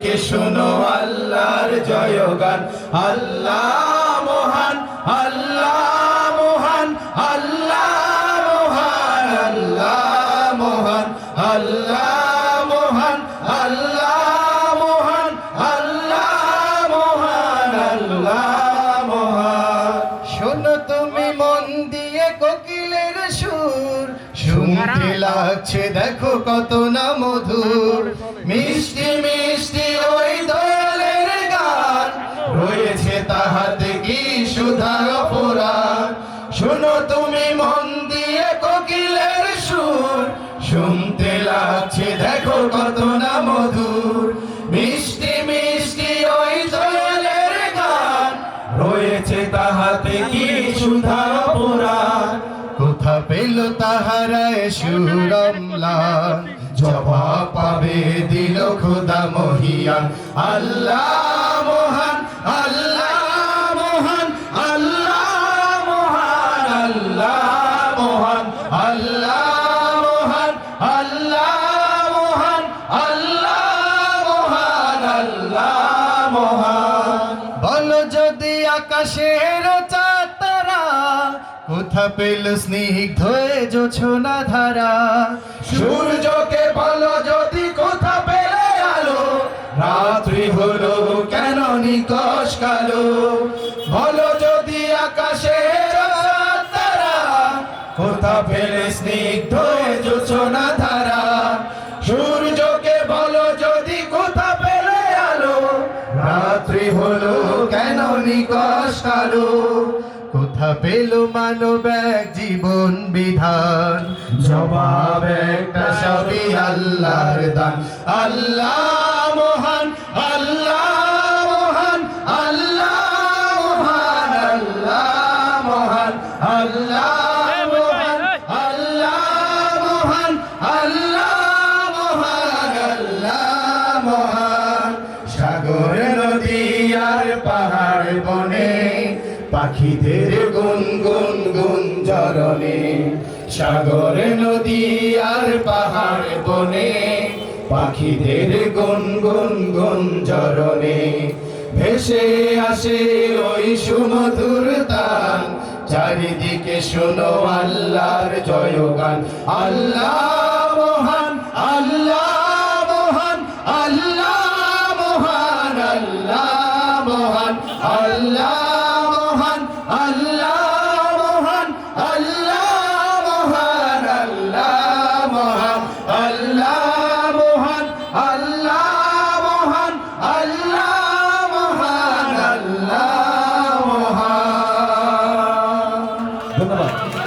কে শোনো আল্লাহর জয়গান। আল্লাহ মহান, আল্লাহ মহান, আল্লাহ মহান, আল্লাহ মহান, আল্লাহ মহান, আল্লাহ মহান, আল্লাহ মহান, আল্লাহ মহান। শোনো তুমি মন দিয়ে কোকিলের সুর, শুনতে লাগছে দেখো কত না মধুর। মিষ্টি মিষ্টি ওই দয়ালের গান, রয়েছে তাহাতে কি সুধা অপরাণ। শোনো তুমি মন দিয়ে কোকিলের সুর, শুনতে লাগছে দেখো কত না মধুর। মিষ্টি মিষ্টি ওই দয়ালের গান, রয়েছে তাহাতে কি সুধা অপরাণ। কোথা পেল তাহারায় সুরমলান, জবাব পাবে দিল খোদা মহিয়ান। আল্লাহ মহান, আল্লাহ মহান, আল্লাহ মহান, আল্লাহ মহান, আল্লাহ মহান, আল্লাহ মহান, আল্লাহ মহান, আল্লাহ মহান। বলো যদি আকাশের চাঁদ তারা, কোথা পেল স্নিগ্ধ জোছনা ধারা। সূর্যকে বলো যদি কোথা পেলে আলো, রাত্রি হলো কেন নিকশ কালো। বলো যদি আকাশের চাঁদ তারা, কোথা পেলে স্নিগ্ধ জোছনা ধারা। সূর্যকে বলো যদি কোথা পেলে আলো, রাত্রি হলো কেন নিকশ কালো। কোথা পেল মানব এক জীবন বিধান, জবাব একটা সবই আল্লাহর দান। আল্লাহ মহান, আল্লাহ মহান, আল্লাহ মহান, আল্লাহ মহান, আল্লাহ মহান, আল্লাহ মহান, আল্লাহ মহান, আল্লাহ মহান। সাগর নদী আর পাহাড় বনে, পাখিদের গুন গুন গুঞ্জরণে। সাগর নদী আর পাহাড় বনে, পাখিদের গুন গুন গুঞ্জরণে। ভেসে আসে ওই সুমধুর তান, চারিদিকে শোনো আল্লাহর জয়গান। আল্লাহ মহান, আল্লাহ মহান, আল্লাহ মহান, আল্লাহ মহান, আল্লাহ মহান, আল্লাহ মহান, আল্লাহ মহান, আল্লাহ মহান, আল্লাহ মহান, আল্লাহ মহান, আল্লাহ মহান, আল্লাহ মহান। ধন্যবাদ।